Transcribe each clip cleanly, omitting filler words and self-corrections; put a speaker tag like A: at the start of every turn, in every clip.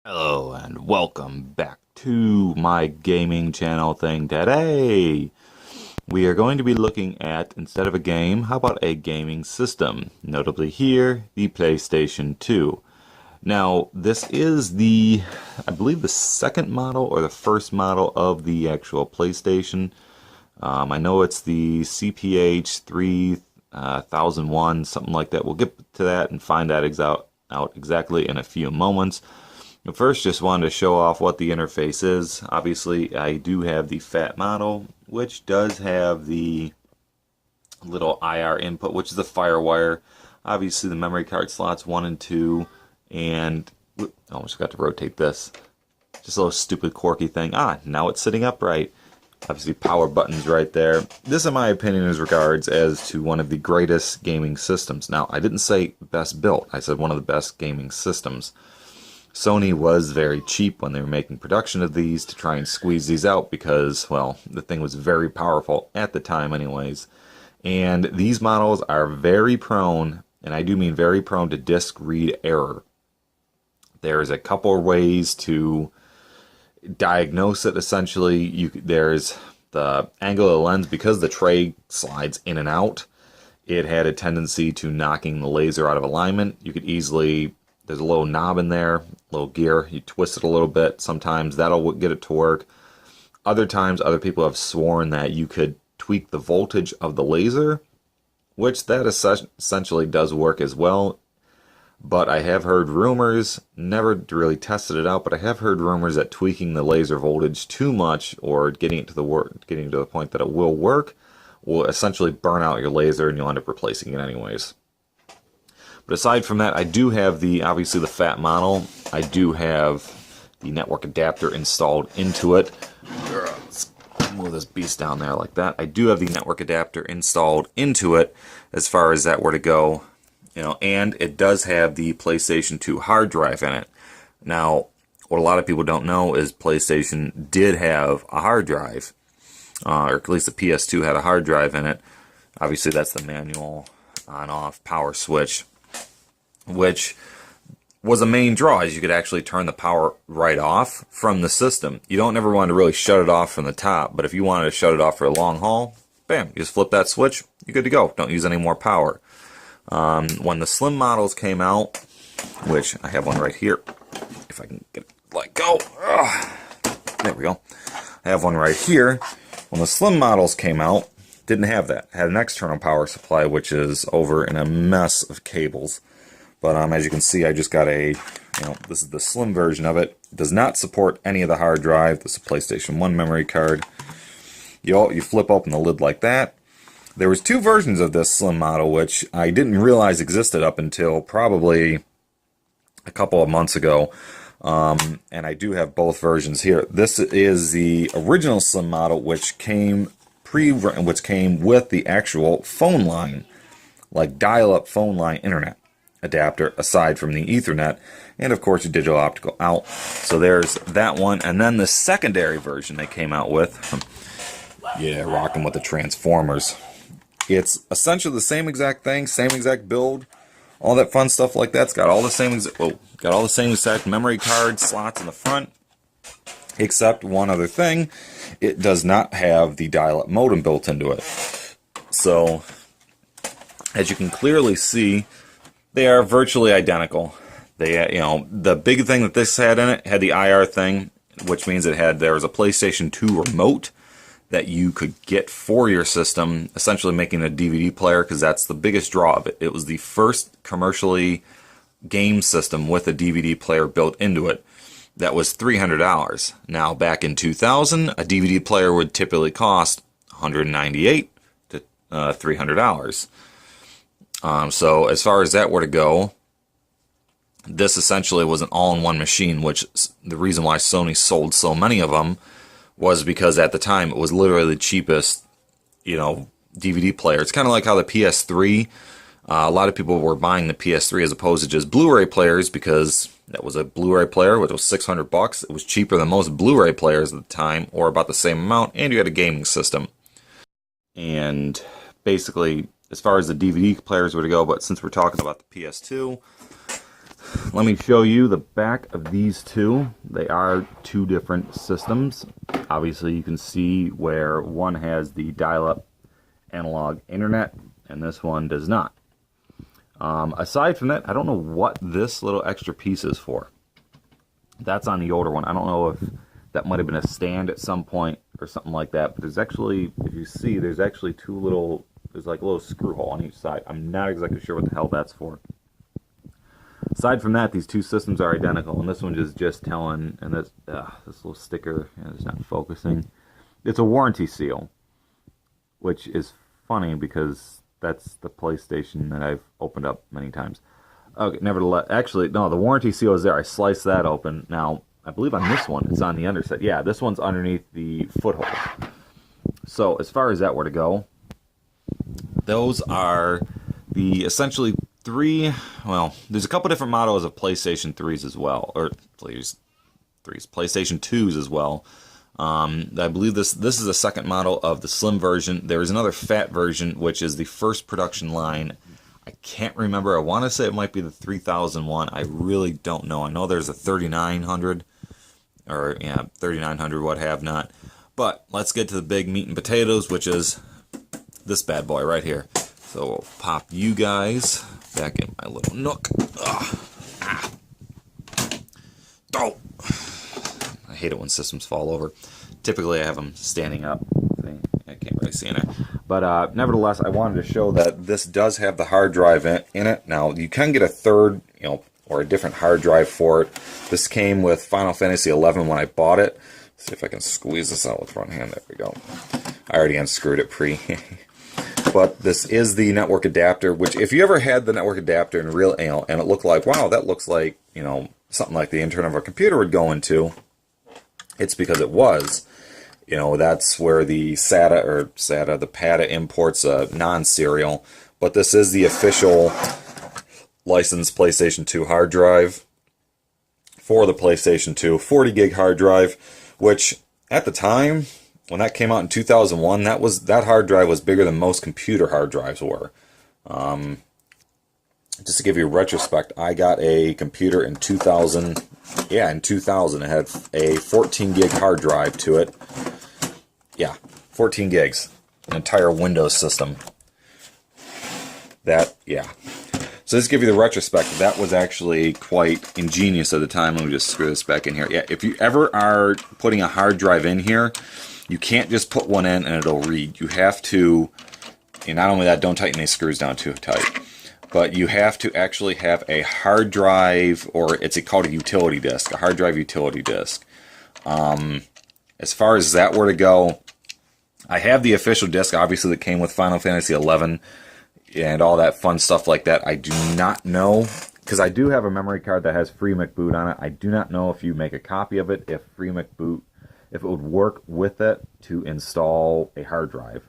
A: Hello and welcome back to my gaming channel thing. Today we are going to be looking at, instead of a game, how about a gaming system? Notably here, the PlayStation 2. Now this is I believe the second model or the first model of the actual PlayStation. I know it's the CPH 3001, something like that. We'll get to that and find that out exactly in a few moments. First, just wanted to show off what the interface is. Obviously, I do have the fat model, which does have the little IR input, which is the FireWire. Obviously, the memory card slots 1 and 2, and whoop, I almost got to rotate this. Just a little stupid quirky thing. Now it's sitting upright. Obviously, power buttons right there. This, in my opinion, is regards as to one of the greatest gaming systems. Now, I didn't say best built. I said one of the best gaming systems. Sony was very cheap when they were making production of these to try and squeeze these out because, well, the thing was very powerful at the time anyways. And these models are very prone, and I do mean very prone, to disk read error. There's a couple of ways to diagnose it, essentially. There's the angle of the lens. Because the tray slides in and out, it had a tendency to knocking the laser out of alignment. You could easily... There's a little knob in there, little gear. You twist it a little bit. Sometimes that'll get it to work. Other times, other people have sworn that you could tweak the voltage of the laser, which that essentially does work as well. But I have heard rumors, never really tested it out, but I have heard rumors that tweaking the laser voltage too much or getting it to the point that it will work will essentially burn out your laser and you'll end up replacing it anyways. But aside from that, I do have obviously the fat model. I do have the network adapter installed into it. Let's move this beast down there like that. I do have the network adapter installed into it as far as that were to go. And it does have the PlayStation 2 hard drive in it. Now, what a lot of people don't know is PlayStation did have a hard drive, or at least the PS2 had a hard drive in it. Obviously, that's the manual on-off power switch, which was a main draw, as you could actually turn the power right off from the system. You don't ever want to really shut it off from the top, but if you wanted to shut it off for a long haul, bam, you just flip that switch, you're good to go. Don't use any more power. When the slim models came out, which I have one right here, if I can get it, let go. There we go. I have one right here. When the slim models came out, didn't have that. Had an external power supply, which is over in a mess of cables. But as you can see, I just got this is the slim version of it. It does not support any of the hard drive. This is a PlayStation 1 memory card. You flip open the lid like that. There was two versions of this slim model, which I didn't realize existed up until probably a couple of months ago. And I do have both versions here. This is the original slim model, which came with the actual phone line, like dial-up phone line internet adapter, aside from the Ethernet, and of course your digital optical out. So there's that one, and then the secondary version they came out with, rocking with the Transformers. It's essentially the same exact thing, same exact build, all that fun stuff like that. It's got all the same exact memory card slots in the front, except one other thing: it does not have the dial-up modem built into it. So, as you can clearly see, they are virtually identical. The big thing that this had in it had the IR thing, which means there was a PlayStation 2 remote that you could get for your system, essentially making a DVD player, because that's the biggest draw of it. It was the first commercially game system with a DVD player built into it. That was $300. Now, back in 2000, a DVD player would typically cost $198 to $300. So as far as that were to go, this essentially was an all-in-one machine, which the reason why Sony sold so many of them was because at the time it was literally the cheapest, DVD player. It's kind of like how the PS3, a lot of people were buying the PS3 as opposed to just Blu-ray players, because that was a Blu-ray player, which was $600. It was cheaper than most Blu-ray players at the time, or about the same amount, and you had a gaming system. And basically, as far as the DVD players were to go, but since we're talking about the PS2, let me show you the back of these two. They are two different systems. Obviously, you can see where one has the dial-up analog internet, and this one does not. Aside from that, I don't know what this little extra piece is for. That's on the older one. I don't know if that might have been a stand at some point or something like that, but there's actually, if you see, there's actually two little, there's like a little screw hole on each side. I'm not exactly sure what the hell that's for. Aside from that, these two systems are identical, and this one is just telling, and this little sticker is not focusing. It's a warranty seal, which is funny because that's the PlayStation that I've opened up many times. Okay, nevertheless, actually, no, the warranty seal is there. I sliced that open. Now, I believe on this one, it's on the underside. Yeah, this one's underneath the foothold. So, as far as that were to go, those are the essentially three, well, there's a couple different models of PlayStation 3s as well, or PlayStation 2s as well. I believe this is a second model of the slim version. There is another fat version, which is the first production line. I can't remember. I want to say it might be the 3001. I really don't know. I know there's a 3900, or yeah, 3900, what have not. But let's get to the big meat and potatoes, which is this bad boy right here. So we'll pop you guys back in my little nook. Oh! I hate it when systems fall over. Typically I have them standing up. I can't really see in it. But nevertheless, I wanted to show that this does have the hard drive in it. Now, you can get a third, or a different hard drive for it. This came with Final Fantasy XI when I bought it. Let's see if I can squeeze this out with one hand. There we go. I already unscrewed it But this is the network adapter, which if you ever had the network adapter in real, and it looked like, wow, that looks like, something like the internal of a computer would go into, it's because it was. That's where the the PATA imports a non-serial. But this is the official licensed PlayStation 2 hard drive for the PlayStation 2, 40 gig hard drive, which at the time, when that came out in 2001, that hard drive was bigger than most computer hard drives were. Just to give you a retrospect, I got a computer in 2000. Yeah, in 2000, it had a 14 gig hard drive to it. Yeah, 14 gigs, an entire Windows system. So just to give you the retrospect, that was actually quite ingenious at the time. Let me just screw this back in here. Yeah, if you ever are putting a hard drive in here, you can't just put one in and it'll read. You have to, and not only that, don't tighten these screws down too tight, but you have to actually have a hard drive, or it's called a utility disk, a hard drive utility disk. As far as that were to go, I have the official disc, obviously, that came with Final Fantasy XI and all that fun stuff like that. I do not know, because I do have a memory card that has FreeMcBoot on it. I do not know if you make a copy of it, if FreeMcBoot, if it would work with it to install a hard drive.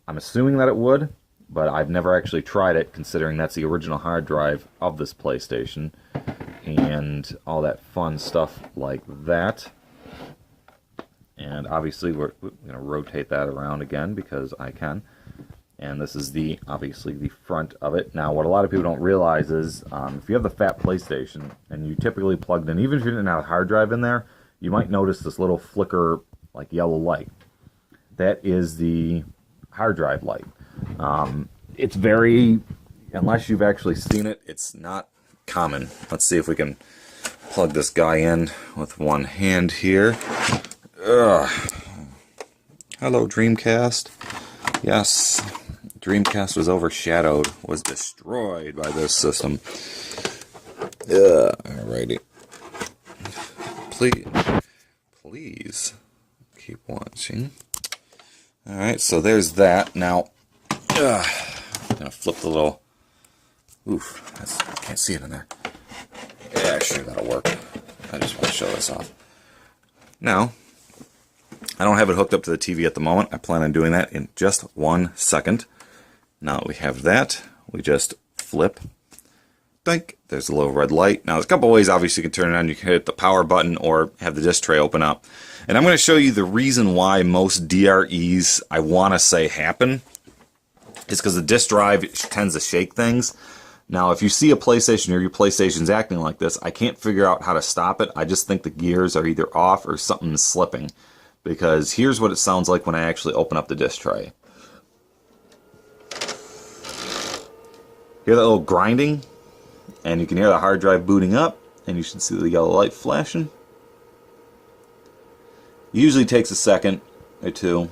A: I'm assuming that it would, but I've never actually tried it, considering that's the original hard drive of this PlayStation and all that fun stuff like that. And obviously we're going to rotate that around again because I can. And this is obviously the front of it. Now, what a lot of people don't realize is if you have the fat PlayStation and you typically plugged in, even if you didn't have a hard drive in there, you might notice this little flicker, like yellow light. That is the hard drive light. It's very, unless you've actually seen it, it's not common. Let's see if we can plug this guy in with one hand here. Hello, Dreamcast. Yes, Dreamcast was overshadowed, was destroyed by this system. Alrighty. Please keep watching. Alright, so there's that. Now, I'm going to flip the little... Oof, I can't see it in there. Yeah, sure, that'll work. I just want to show this off. Now, I don't have it hooked up to the TV at the moment. I plan on doing that in just 1 second. Now that we have that, we just flip. Think. There's a little red light. Now, there's a couple ways, obviously, you can turn it on. You can hit the power button or have the disc tray open up. And I'm going to show you the reason why most DREs, I want to say, happen. Is because the disc drive tends to shake things. Now, if you see a PlayStation or your PlayStation's acting like this, I can't figure out how to stop it. I just think the gears are either off or something's slipping. Because here's what it sounds like when I actually open up the disc tray. Hear that little grinding? And you can hear the hard drive booting up, and you should see the yellow light flashing. Usually takes a second or two.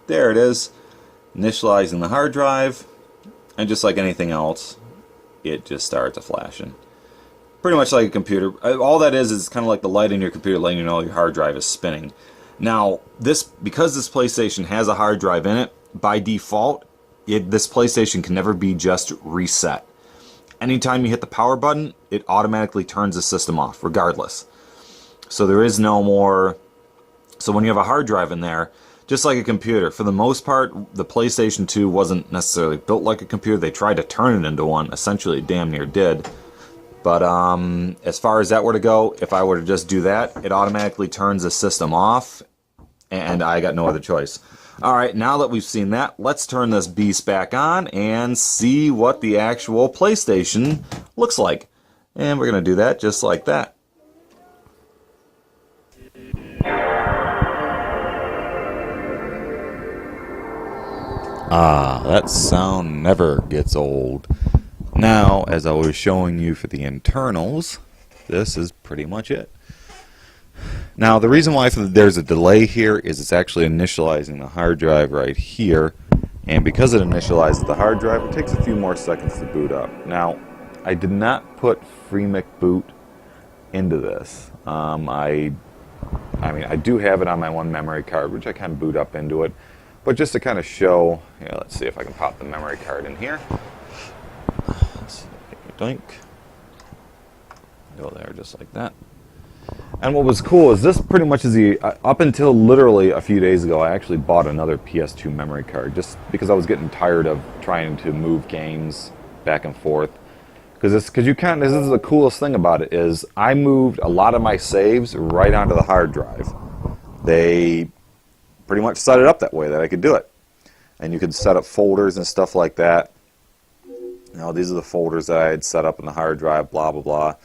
A: There it is. Initializing the hard drive. And just like anything else, it just starts flashing. Pretty much like a computer. All that is kind of like the light in your computer letting you know your hard drive is spinning. Now, because this PlayStation has a hard drive in it, by default, this PlayStation can never be just reset. Anytime you hit the power button, it automatically turns the system off, regardless. So there is no more... So when you have a hard drive in there, just like a computer, for the most part, the PlayStation 2 wasn't necessarily built like a computer. They tried to turn it into one. Essentially, it damn near did. But as far as that were to go, if I were to just do that, it automatically turns the system off, and I got no other choice. Alright, now that we've seen that, let's turn this beast back on and see what the actual PlayStation looks like. And we're going to do that just like that. Ah, that sound never gets old. Now, as I was showing you for the internals, this is pretty much it. Now, the reason why there's a delay here is it's actually initializing the hard drive right here. And because it initializes the hard drive, it takes a few more seconds to boot up. Now, I did not put FreeMic boot into this. I mean, I do have it on my one memory card, which I can boot up into it. But just to kind of show, let's see if I can pop the memory card in here. Let's see, doink. Go there just like that. And what was cool is this pretty much is up until literally a few days ago, I actually bought another PS2 memory card just because I was getting tired of trying to move games back and forth. Because this is the coolest thing about it is I moved a lot of my saves right onto the hard drive. They pretty much set it up that way that I could do it. And you could set up folders and stuff like that. These are the folders that I had set up in the hard drive, blah, blah, blah.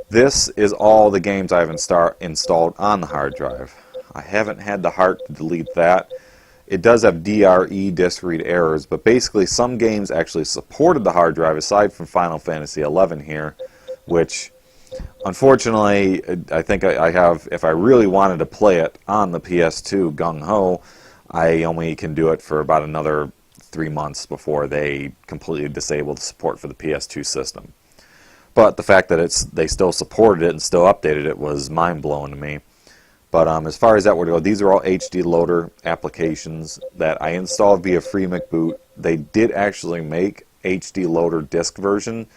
A: This is all the games I've installed on the hard drive. I haven't had the heart to delete that. It does have DRE, disk read errors, but basically some games actually supported the hard drive aside from Final Fantasy XI here, which unfortunately I think I have, if I really wanted to play it on the PS2 gung-ho, I only can do it for about another 3 months before they completely disable the support for the PS2 system. But the fact that they still supported it and still updated it was mind-blowing to me. But as far as that were to go, these are all HD loader applications that I installed via FreeMic boot. They did actually make HD loader disk version,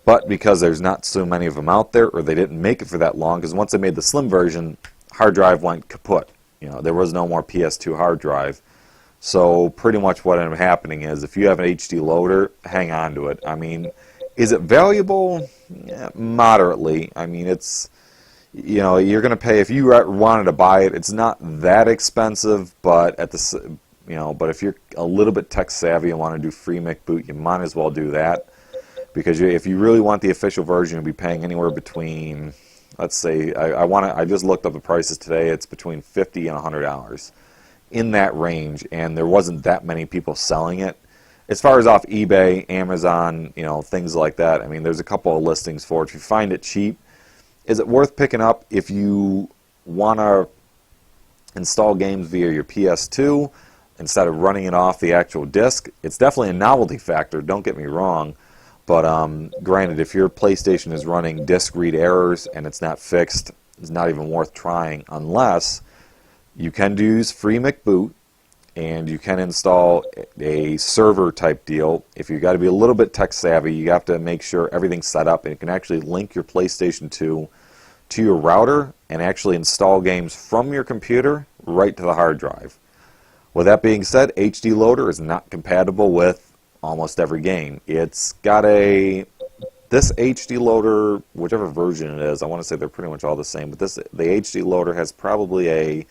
A: but because there's not so many of them out there, or they didn't make it for that long, because once they made the slim version, hard drive went kaput. There was no more PS2 hard drive. So pretty much what ended up happening is if you have an HD loader, hang on to it. I mean, is it valuable? Yeah, moderately. I mean, it's, you're going to pay, if you wanted to buy it, it's not that expensive, but but if you're a little bit tech savvy and want to do FreeMic boot, you might as well do that. Because if you really want the official version, you'll be paying anywhere between, let's say, I just looked up the prices today, it's between $50 and $100 in that range, and there wasn't that many people selling it. As far as off eBay, Amazon, things like that, I mean, there's a couple of listings for it. If you find it cheap, is it worth picking up if you want to install games via your PS2 instead of running it off the actual disc? It's definitely a novelty factor, don't get me wrong. But granted, if your PlayStation is running disk read errors and it's not fixed, it's not even worth trying unless you can use FreeMic boot. And you can install a server type deal. If you've got to be a little bit tech savvy, you have to make sure everything's set up and you can actually link your PlayStation 2 to your router and actually install games from your computer right to the hard drive. With that being said, HD Loader is not compatible with almost every game. It's got this HD Loader, whichever version it is, I want to say they're pretty much all the same, but the HD Loader has probably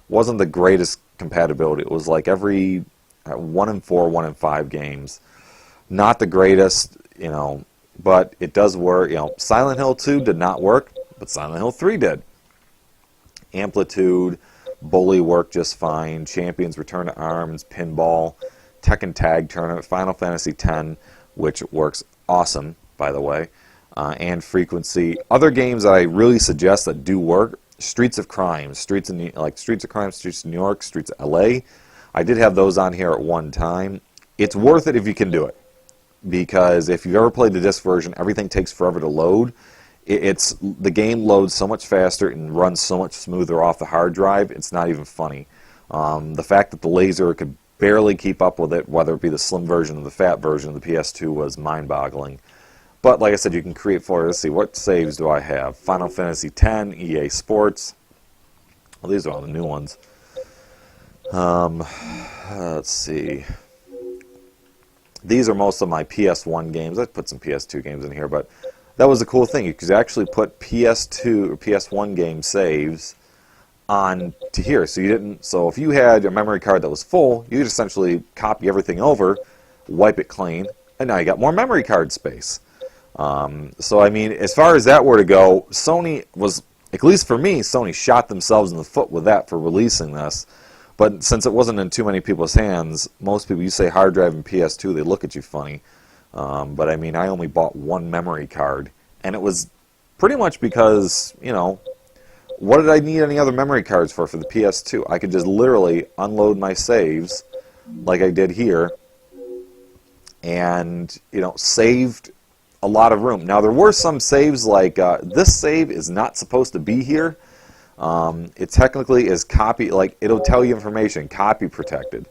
A: wasn't the greatest compatibility. It was like every 1 in 4, 1 in 5 games. Not the greatest, you know, but it does work. You know, Silent Hill 2 did not work, but Silent Hill 3 did. Amplitude, Bully worked just fine. Champions, Return to Arms, Pinball, Tekken Tag Tournament, Final Fantasy X, which works awesome, by the way, and Frequency. Other games that I really suggest that do work: Streets of Crime, Streets of New York, Streets of LA. I did have those on here at one time. It's worth it if you can do it, because if you've ever played the disc version, everything takes forever to load. The game loads so much faster and runs so much smoother off the hard drive, it's not even funny. The fact that the laser could barely keep up with it, whether it be the slim version or the fat version of the PS2, was mind-boggling. But like I said, you can create for it. Let's see, what saves do I have? Final Fantasy X, EA Sports. Well, these are all the new ones. Let's see. These are most of my PS1 games. I put some PS2 games in here, but that was a cool thing. You could actually put PS2 or PS1 game saves on to here. So if you had a memory card that was full, you could essentially copy everything over, wipe it clean, and now you got more memory card space. So I mean, as far as that were to go, Sony was, at least for me, Sony shot themselves in the foot with that for releasing this. But since it wasn't in too many people's hands, most people, you say hard drive and PS2, they look at you funny. But I mean, I only bought one memory card, and it was pretty much because, you know, what did I need any other memory cards for the PS2? I could just literally unload my saves, like I did here, and, you know, saved a lot of room. Now, there were some saves, like, this save is not supposed to be here. It technically is copy, like, it'll tell you information, copy protected.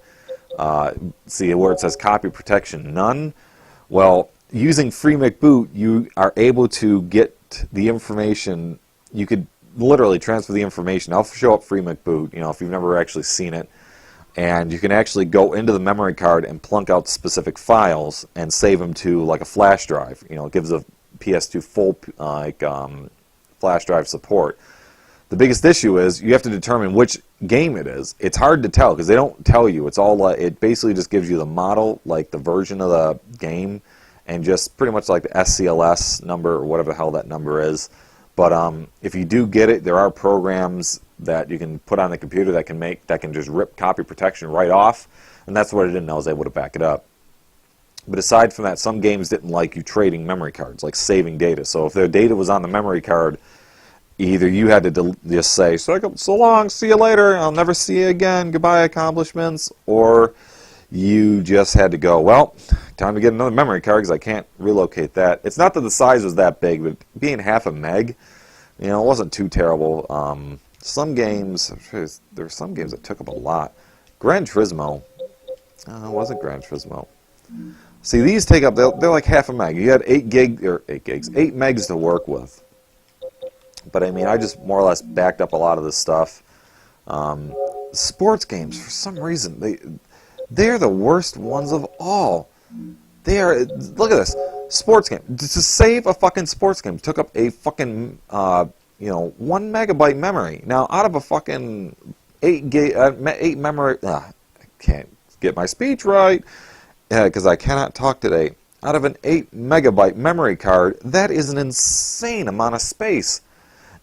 A: See where it says copy protection none? Well, using Free McBoot, you are able to get the information. You could literally transfer the information. I'll show up Free McBoot, you know, if you've never actually seen it. And you can actually go into the memory card and plunk out specific files and save them to, like, a flash drive. You know, it gives a PS2 full, flash drive support. The biggest issue is you have to determine which game it is. It's hard to tell because they don't tell you. It's all it basically just gives you the model, like the version of the game, and just pretty much like the SCLS number or whatever the hell that number is. But if you do get it, there are programs that you can put on the computer that can just rip copy protection right off, and that's what it did, and I was able to back it up. But aside from that, some games didn't like you trading memory cards, like saving data. So if their data was on the memory card, either you had to just say, so long, see you later, I'll never see you again, goodbye accomplishments, or you just had to go, well, time to get another memory card because I can't relocate that. It's not that the size was that big, but being half a meg, you know, it wasn't too terrible. Some games, there were some games that took up a lot. Gran Turismo, it wasn't Gran Turismo. See, these take up, they're like half a meg. You had 8 megs to work with. But I mean, I just more or less backed up a lot of this stuff. Sports games, for some reason, they're the worst ones of all. They are. Look at this sports game. To save a fucking sports game took up a fucking 1 megabyte memory. Now, out of a fucking 8 memory, I can't get my speech right because I cannot talk today. Out of an 8 megabyte memory card, that is an insane amount of space.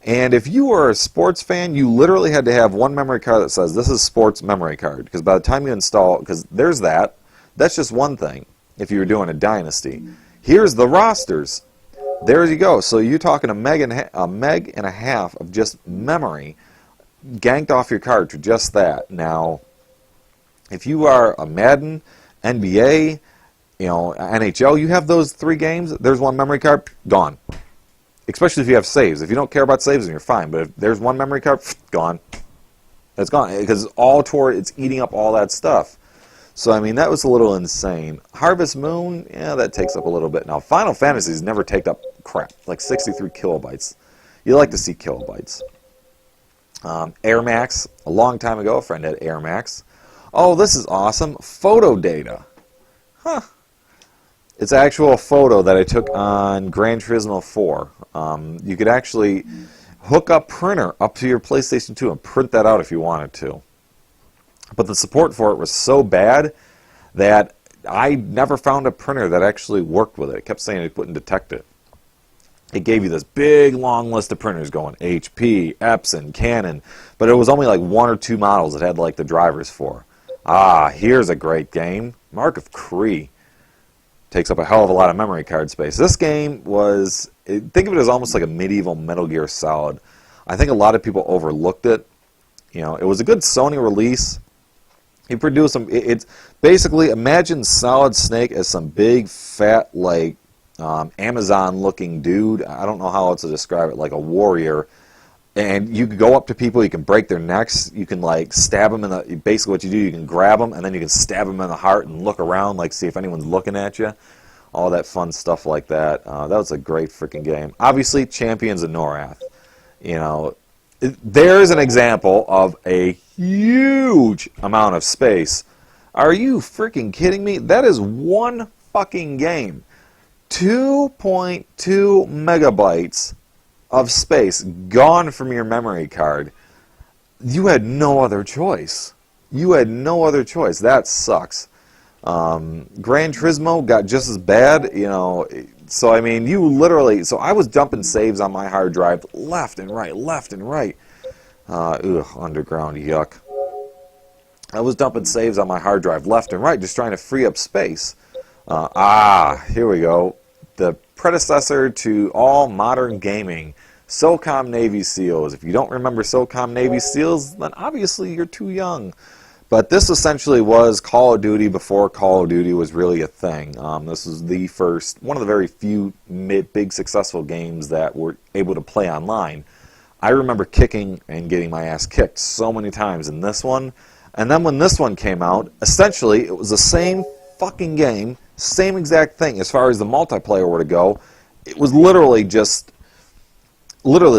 A: And if you were a sports fan, you literally had to have one memory card that says, this is sports memory card. Because by the time you install, because there's that's just one thing if you were doing a Dynasty. Here's the rosters. There you go. So you're talking a meg and a half of just memory ganked off your card for just that. Now, if you are a Madden, NBA, NHL, you have those 3 games, there's one memory card, gone. Especially if you have saves. If you don't care about saves, then you're fine. But if there's one memory card, gone. It's gone. Because it's eating up all that stuff. So, I mean, that was a little insane. Harvest Moon, yeah, that takes up a little bit. Now, Final Fantasies never take up crap. Like 63 kilobytes. You like to see kilobytes. Air Max, a long time ago, a friend had Air Max. Oh, this is awesome. Photo data. Huh. It's actual photo that I took on Gran Turismo 4. You could actually hook a printer up to your PlayStation 2 and print that out if you wanted to. But the support for it was so bad that
B: I never found a printer that actually worked with it. It kept saying it wouldn't detect it. It gave you this big long list of printers going HP, Epson, Canon, but it was only like one or two models it had like the drivers for. Ah, here's a great game. Mark of Cree takes up a hell of a lot of memory card space. This game was, think of it as almost like a medieval Metal Gear Solid. I think a lot of people overlooked it. You know, it was a good Sony release. He produced some, it's basically, imagine Solid Snake as some big, fat, like, Amazon-looking dude. I don't know how else to describe it, like a warrior. And you can go up to people, you can break their necks, you can like stab them in the, basically what you do, you can grab them and then you can stab them in the heart and look around, like see if anyone's looking at you. All that fun stuff like that. That was a great freaking game. Obviously, Champions of Norath. You know, there's an example of a huge amount of space. Are you freaking kidding me? That is one fucking game. 2.2 megabytes of space gone from your memory card. You had no other choice. You had no other choice. That sucks. Gran Turismo got just as bad, you know. So, I mean, you literally... So, I was dumping saves on my hard drive left and right, left and right. Underground, yuck. I was dumping saves on my hard drive left and right, just trying to free up space. Here we go. The predecessor to all modern gaming, SOCOM Navy SEALs. If you don't remember SOCOM Navy SEALs, then obviously you're too young. But this essentially was Call of Duty before Call of Duty was really a thing. This was the first, one of the very few big successful games that were able to play online. I remember kicking and getting my ass kicked so many times in this one. And then when this one came out, essentially it was the same fucking game, same exact thing as far as the multiplayer were to go. It was literally the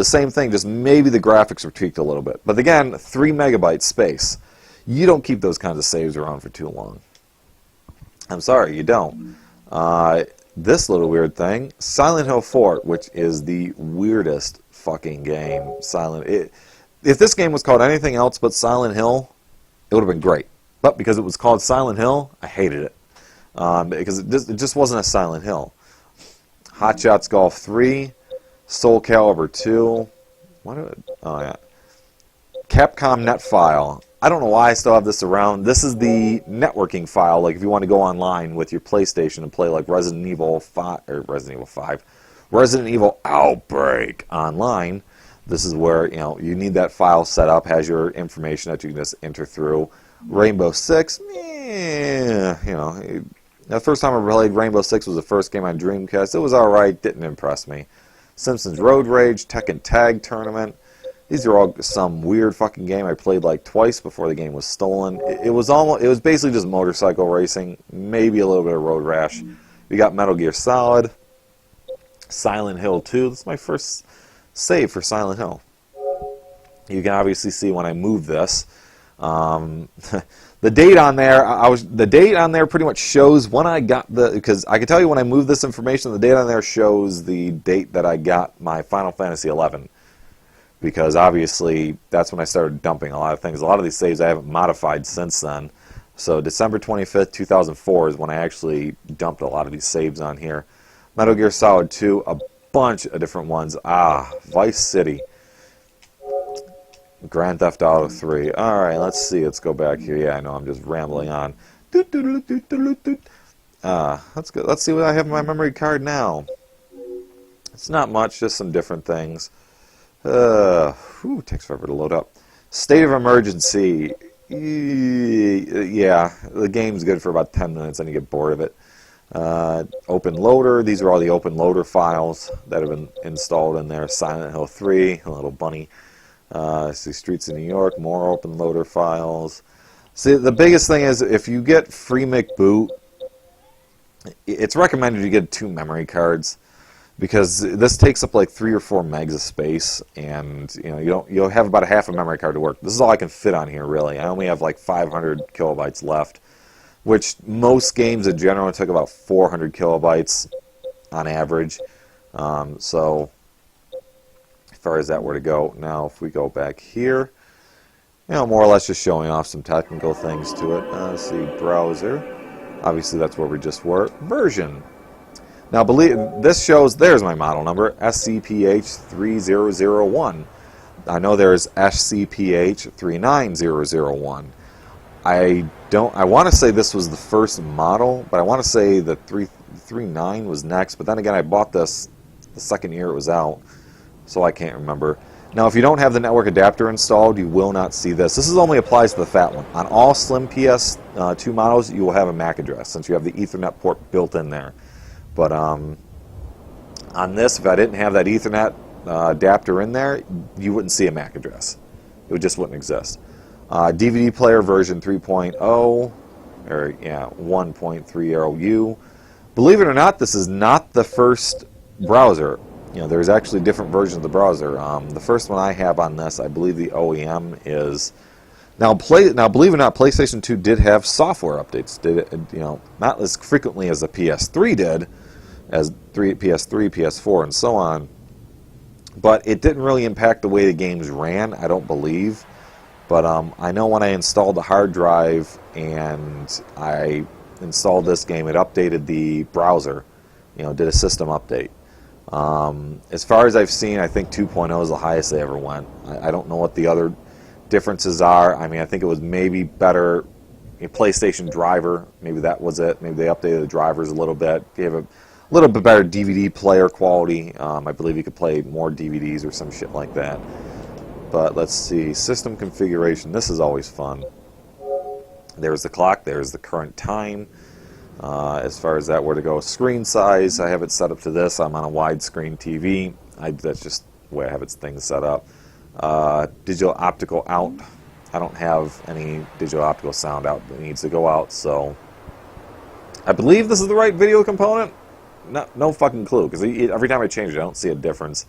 B: same thing, just maybe the graphics were tweaked a little bit. But again, 3 megabytes space. You don't keep those kinds of saves around for too long. I'm sorry, you don't. This little weird thing, Silent Hill 4, which is the weirdest fucking game. If this game was called anything else but Silent Hill, it would have been great. But because it was called Silent Hill, I hated it. Because it just wasn't a Silent Hill. Hot Shots Golf 3, Soul Calibur 2, Capcom Net File. I don't know why I still have this around. This is the networking file, like if you want to go online with your PlayStation and play like Resident Evil Outbreak online. This is where, you know, you need that file set up, has your information that you can just enter through. Rainbow Six, the first time I played Rainbow Six was the first game on Dreamcast. It was alright, didn't impress me. Simpsons Road Rage, Tekken Tag Tournament. These are all some weird fucking game I played like twice before the game was stolen. It was basically just motorcycle racing, maybe a little bit of Road Rash. We got Metal Gear Solid, Silent Hill 2. This is my first save for Silent Hill. You can obviously see when I move this. The date on there pretty much shows when I got because I can tell you when I moved this information, the date on there shows the date that I got my Final Fantasy 11. Because obviously that's when I started dumping a lot of things. A lot of these saves I haven't modified since then. So December 25th, 2004 is when I actually dumped a lot of these saves on here. Metal Gear Solid 2, a bunch of different ones. Vice City. Grand Theft Auto 3. Alright, let's see. Let's go back here. Yeah, I know I'm just rambling on. Let's go. Let's see what I have in my memory card now. It's not much, just some different things. Takes forever to load up. State of Emergency. Yeah, the game's good for about 10 minutes, then you get bored of it. Open Loader. These are all the Open Loader files that have been installed in there. Silent Hill 3, a little bunny. See Streets of New York, more Open Loader files. See, the biggest thing is if you get Free McBoot, it's recommended you get 2 memory cards. Because this takes up like 3 or 4 megs of space, and you'll have about a half a memory card to work. This is all I can fit on here, really. I only have like 500 kilobytes left, which most games in general took about 400 kilobytes on average. So as far as that were to go, now if we go back here, more or less just showing off some technical things to it. Let's see, browser. Obviously, that's where we just were. Version. Now, believe this shows, there's my model number, SCPH3001. I know there's SCPH39001. I want to say this was the first model, but I want to say the 339 was next. But then again, I bought this the second year it was out, so I can't remember. Now, if you don't have the network adapter installed, you will not see this. This only applies to the fat one. On all slim PS2 models, you will have a MAC address since you have the Ethernet port built in there. But on this, if I didn't have that Ethernet adapter in there, you wouldn't see a MAC address. It just wouldn't exist. DVD player version 3.0, or yeah, 1.30U. Believe it or not, this is not the first browser. You know, there's actually different versions of the browser. The first one I have on this, I believe the OEM is now. Believe it or not, PlayStation 2 did have software updates. Did it? You know, not as frequently as the PS3 did, as PS3, PS4, and so on. But it didn't really impact the way the games ran, I don't believe. But I know when I installed the hard drive and I installed this game, it updated the browser. You know, did a system update. As far as I've seen, I think 2.0 is the highest they ever went. I don't know what the other differences are. I mean, I think it was maybe better a PlayStation driver. Maybe that was it. Maybe they updated the drivers a little bit. Gave a little bit better DVD player quality. I believe you could play more DVDs or some shit like that. But let's see. System configuration. This is always fun. There's the clock. There's the current time. As far as that were to go, screen size, I have it set up to this. I'm on a widescreen TV. That's just the way I have its things set up. Digital optical out. I don't have any digital optical sound out that needs to go out, so I believe this is the right video component. No fucking clue, because every time I change it, I don't see a difference.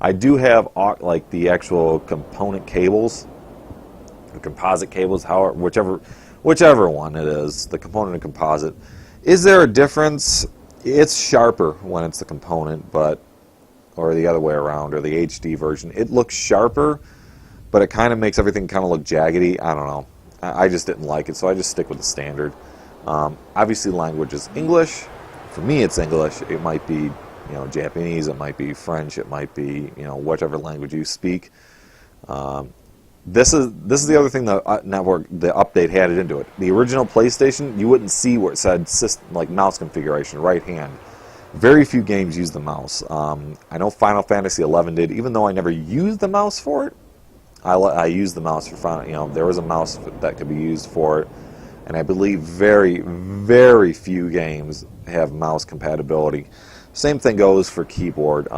B: I do have like the actual component cables, the composite cables, whichever one it is, the component and composite. Is there a difference? It's sharper when it's the component, or the other way around, or the HD version. It looks sharper, but it kind of makes everything kind of look jaggedy. I don't know. I just didn't like it, so I just stick with the standard. Obviously, language is English. For me, it's English. It might be, Japanese. It might be French. It might be, whatever language you speak. This is the other thing the update had it into it. The original PlayStation, you wouldn't see where it said like mouse configuration, right hand. Very few games use the mouse. I know Final Fantasy XI did, even though I never used the mouse for it. I used the mouse for Final. There was a mouse that could be used for it, and I believe very, very few games have mouse compatibility. Same thing goes for keyboard.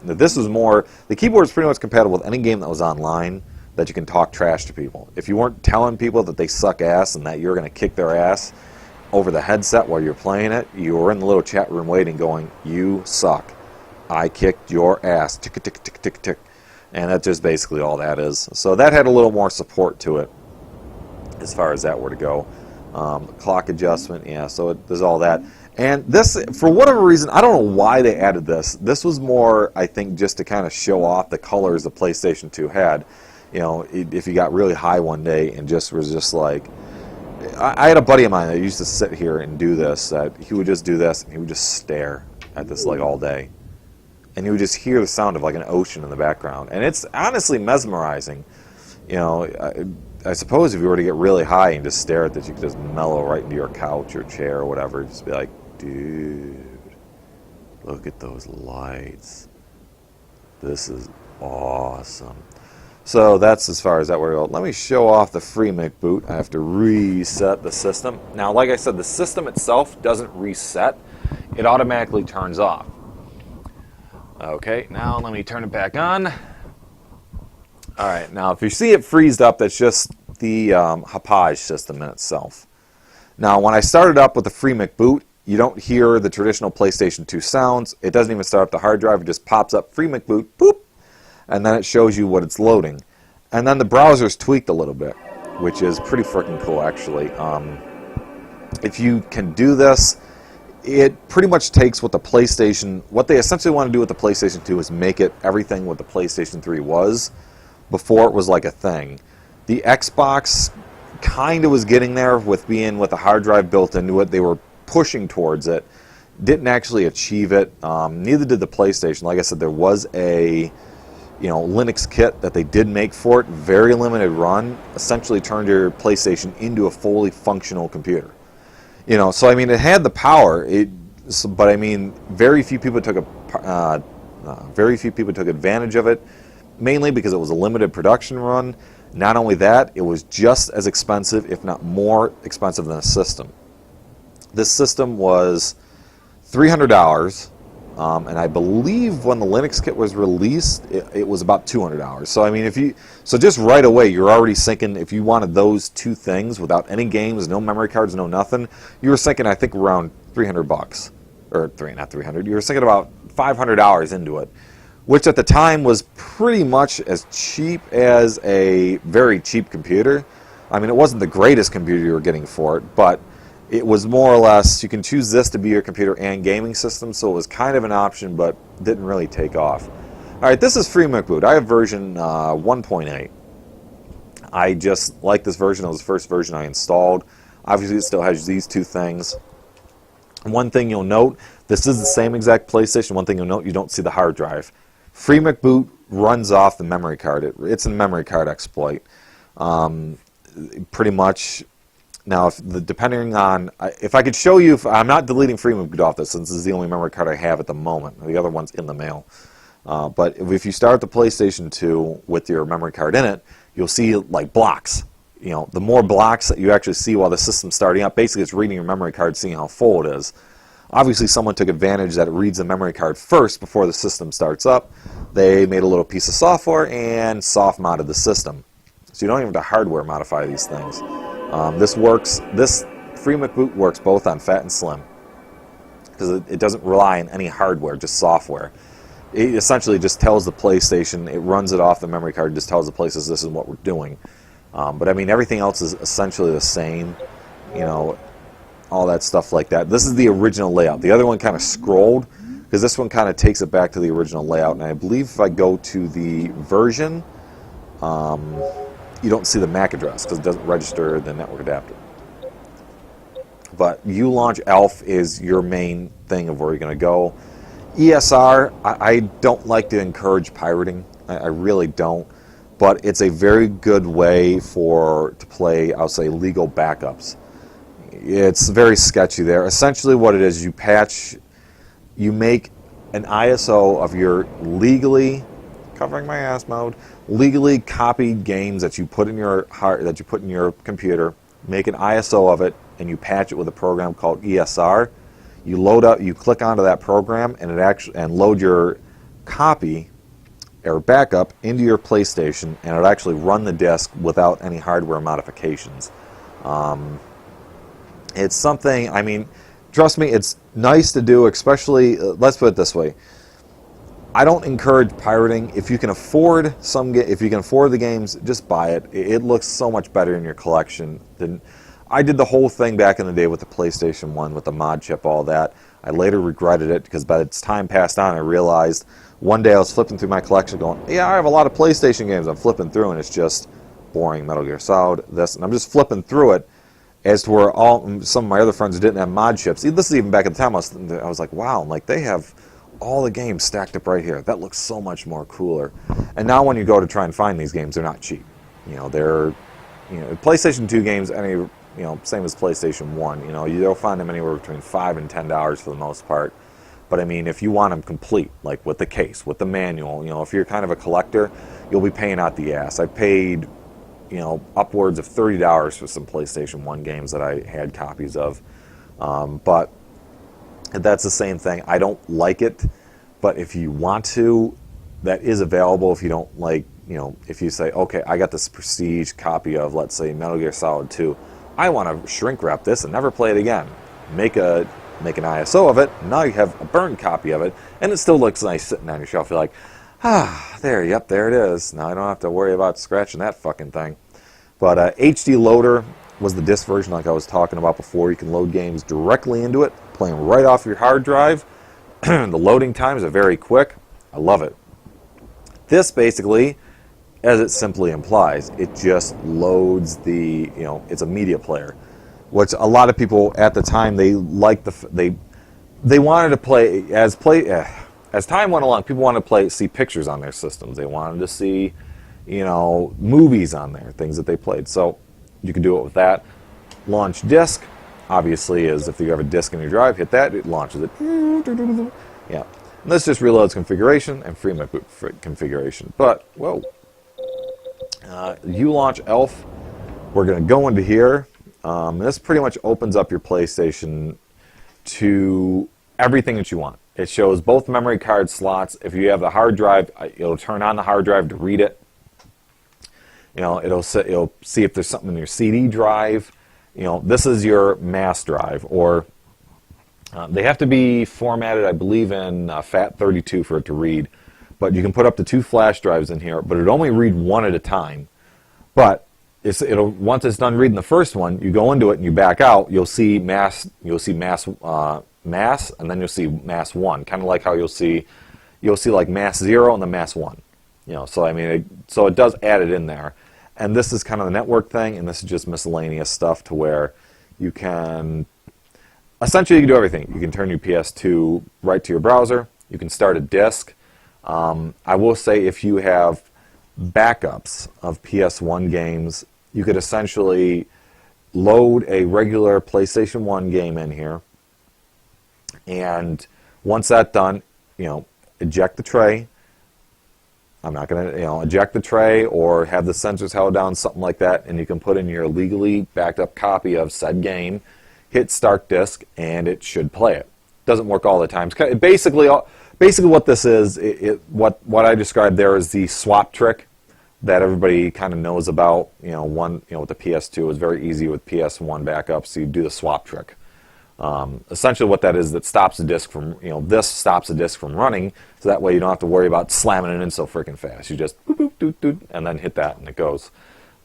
B: This was more. The keyboard is pretty much compatible with any game that was online that you can talk trash to people. If you weren't telling people that they suck ass and that you're going to kick their ass over the headset while you're playing it, you were in the little chat room waiting going, "You suck. I kicked your ass." Tick, tick, tick, tick, tick. And that's just basically all that is. So that had a little more support to it as far as that were to go. Clock adjustment, yeah, so there's all that. And this, for whatever reason, I don't know why they added this. This was more, I think, just to kind of show off the colors the PlayStation 2 had. If you got really high one day and just was just like, I had a buddy of mine that used to sit here and do this. He would just do this, and he would just stare at this like all day, and you would just hear the sound of like an ocean in the background, and it's honestly mesmerizing. I suppose if you were to get really high and just stare at this, you could just mellow right into your couch or chair or whatever. Just be like, dude, look at those lights. This is awesome. So that's as far as that were to go. Let me show off the FreeMake boot. I have to reset the system. Now, like I said, the system itself doesn't reset. It automatically turns off. Okay, now let me turn it back on. All right, now if you see it freezed up, that's just the Hauppauge system in itself. Now, when I started up with the FreeMake boot, you don't hear the traditional PlayStation 2 sounds. It doesn't even start up the hard drive. It just pops up FreeMake boot, boop, and then it shows you what it's loading. And then the browser's tweaked a little bit, which is pretty freaking cool, actually. If you can do this, it pretty much takes what what they essentially want to do with the PlayStation 2 is make it everything what the PlayStation 3 was before it was like a thing. The Xbox kind of was getting there with a hard drive built into it. They were pushing towards it. Didn't actually achieve it. Neither did the PlayStation. Like I said, there was a Linux kit that they did make for it. Very limited run. Essentially turned your PlayStation into a fully functional computer. So I mean, it had the power. But I mean, very few people took advantage of it. Mainly because it was a limited production run. Not only that, it was just as expensive, if not more expensive than a system. This system was $300, and I believe when the Linux kit was released, it was about $200. So I mean, just right away, you're already sinking. If you wanted those two things without any games, no memory cards, no nothing, you were sinking, I think, around $300, or not 300. You were sinking about $500 into it, which at the time was pretty much as cheap as a very cheap computer. I mean, it wasn't the greatest computer you were getting for it, but it was more or less, you can choose this to be your computer and gaming system, so it was kind of an option, but didn't really take off. All right, this is FreeMcBoot. I have version 1.8. I just like this version. It was the first version I installed. Obviously, it still has these two things. One thing you'll note, this is the same exact PlayStation. One thing you'll note, you don't see the hard drive. FreeMcBoot runs off the memory card. It's a memory card exploit. Pretty much. Now, depending on, if I could show you, I'm not deleting FreeMcBoot off this, since this is the only memory card I have at the moment. The other one's in the mail. But if you start the PlayStation 2 with your memory card in it, you'll see like blocks. The more blocks that you actually see while the system's starting up, basically it's reading your memory card, seeing how full it is. Obviously, someone took advantage that it reads the memory card first before the system starts up. They made a little piece of software and soft modded the system. So you don't even have to hardware modify these things. This FreeMcBoot works both on fat and slim because it doesn't rely on any hardware, just software. It essentially just tells the PlayStation, it runs it off the memory card, just tells the PlayStation this is what we're doing. But I mean, everything else is essentially the same, all that stuff like that. This is the original layout. The other one kind of scrolled because this one kind of takes it back to the original layout. And I believe if I go to the version, you don't see the MAC address because it doesn't register the network adapter. But ULaunch ELF is your main thing of where you're going to go. ESR, I don't like to encourage pirating. I really don't. But it's a very good way to play, I'll say, legal backups. It's very sketchy there. Essentially what it is, you make an ISO of your legally, covering my ass mode, legally copied games that you put in your computer, make an ISO of it, and you patch it with a program called ESR. You click onto that program, and load your copy or backup into your PlayStation, and it'll actually run the disk without any hardware modifications. It's something, I mean, trust me, it's nice to do, especially, let's put it this way. I don't encourage pirating. If you can afford the games, just buy it. It looks so much better in your collection than I did the whole thing back in the day with the PlayStation 1 with the mod chip, all that. I later regretted it because by the time passed on, I realized one day I was flipping through my collection going, yeah, I have a lot of PlayStation games. I'm flipping through and it's just boring. Metal Gear Solid, this, and I'm just flipping through it as to where some of my other friends who didn't have mod chips. This is even back at the time I was like, wow, like they have all the games stacked up right here. That looks so much more cooler. And now when you go to try and find these games, they're not cheap. They're PlayStation 2 games, same as PlayStation 1. You'll find them anywhere between $5 and $10 for the most part. But I mean, if you want them complete, like with the case, with the manual, if you're kind of a collector, you'll be paying out the ass. I paid, upwards of $30 for some PlayStation 1 games that I had copies of. But that's the same thing. I don't like it, but if you want to, that is available. If you don't like, if you say, okay, I got this prestige copy of, let's say, Metal Gear Solid 2. I want to shrink wrap this and never play it again. Make an ISO of it. Now you have a burned copy of it, and it still looks nice sitting on your shelf. You're like, there it is. Now I don't have to worry about scratching that fucking thing. But HD Loader was the disc version like I was talking about before. You can load games directly into it, playing right off your hard drive. The loading times are very quick. I love it. This basically, as it simply implies, it just loads it's a media player. which a lot of people at the time they liked they wanted to play as time went along. People wanted to see pictures on their systems. They wanted to see, movies on there, things that they played. So you can do it with that. Launch disk, obviously, is if you have a disk in your drive, hit that, it launches it. Yeah. And this just reloads configuration and FreeMake boot configuration. But, whoa. U-Launch ELF, we're going to go into here. This pretty much opens up your PlayStation to everything that you want. It shows both memory card slots. If you have the hard drive, it'll turn on the hard drive to read it. It'll see if there's something in your CD drive. This is your mass drive, or they have to be formatted, I believe, in FAT32 for it to read. But you can put up to 2 flash drives in here, but it'll only read one at a time. But once it's done reading the first one, you go into it and you back out. You'll see mass, and then you'll see mass 1, kind of like how you'll see like mass 0 and then mass 1. So I mean, so it does add it in there. And this is kind of the network thing, and this is just miscellaneous stuff to where you can essentially you can do everything. You can turn your PS2 right to your browser. You can start a disk. I will say if you have backups of PS1 games, you could essentially load a regular PlayStation 1 game in here, and once that's done, eject the tray. I'm not going to, eject the tray or have the sensors held down, something like that, and you can put in your legally backed up copy of said game, hit start disk, and it should play it. Doesn't work all the time. Basically what this is, what I described there is the swap trick that everybody kind of knows about. With the PS2, it was very easy with PS1 backups. You do the swap trick. Essentially what that is, that stops the disk from, this stops the disk from running, so that way you don't have to worry about slamming it in so freaking fast. You just boop, boop, doot, doot, and then hit that and it goes.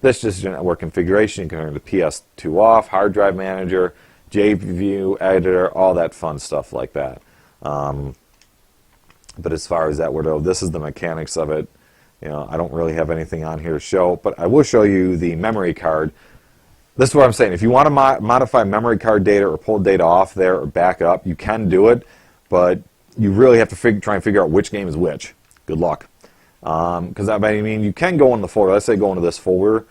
B: This is your network configuration. You can turn the PS2 off, hard drive manager, JView editor, all that fun stuff like that. But as far as that were to go, this is the mechanics of it. I don't really have anything on here to show, but I will show you the memory card. This is what I'm saying. If you want to modify memory card data or pull data off there or back up, you can do it, but you really have to try and figure out which game is which. Good luck. Because you can go in the folder. Let's say go into this folder.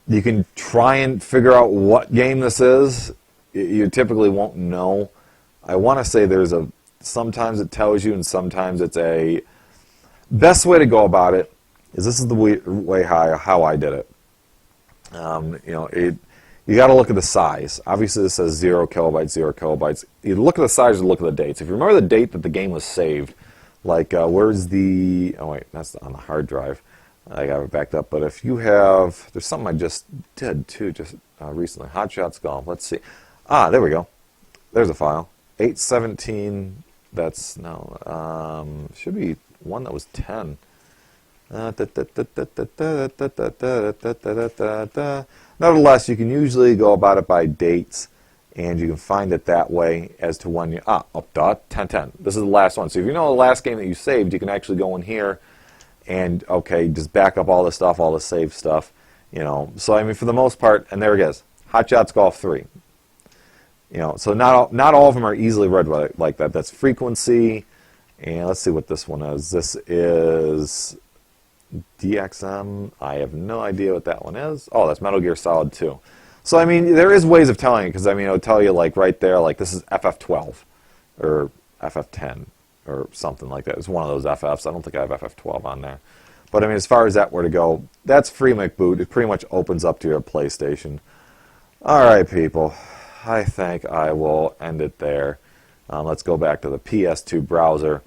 B: You can try and figure out what game this is. You typically won't know. I want to say sometimes it tells you and sometimes it's a... Best way to go about it is this is the way how I did it. You got to look at the size. Obviously, this says 0 kilobytes, 0 kilobytes. You look at the size or look at the dates. If you remember the date that the game was saved, like where's the... Oh, wait, that's on the hard drive. I got it backed up. But if you have... There's something I just did, too, recently. Hot Shots Golf. Let's see. There we go. There's a file. 817. That's... No. Should be one that was 10. Nevertheless, you can usually go about it by dates, and you can find it that way as to when you... 1010. This is the last one. So if you know the last game that you saved, you can actually go in here and, just back up all the stuff, all the saved stuff. So I mean, for the most part, and there it is, Hot Shots Golf 3. So not all of them are easily read like that. That's frequency, and let's see what this one is. This is... DXM, I have no idea what that one is. Oh, that's Metal Gear Solid 2. So, I mean, there is ways of telling it, because, I mean, it'll tell you, like, right there, like, this is FF12, or FF10, or something like that. It's one of those FFs. I don't think I have FF12 on there. But, I mean, as far as that were to go, that's FreeMake boot. It pretty much opens up to your PlayStation. All right, people. I think I will end it there. Let's go back to the PS2 browser.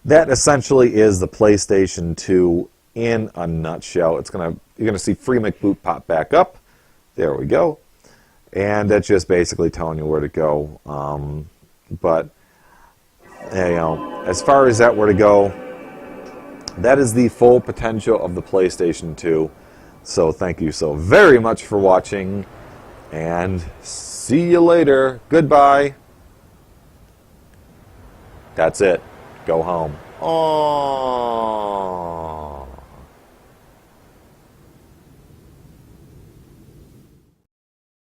B: That essentially is the PlayStation 2 in a nutshell. You're gonna see FreeMake boot pop back up. There we go, and that's just basically telling you where to go. But as far as that were to go, that is the full potential of the PlayStation 2. So thank you so very much for watching, and see you later. Goodbye. That's it. Go home. Oh.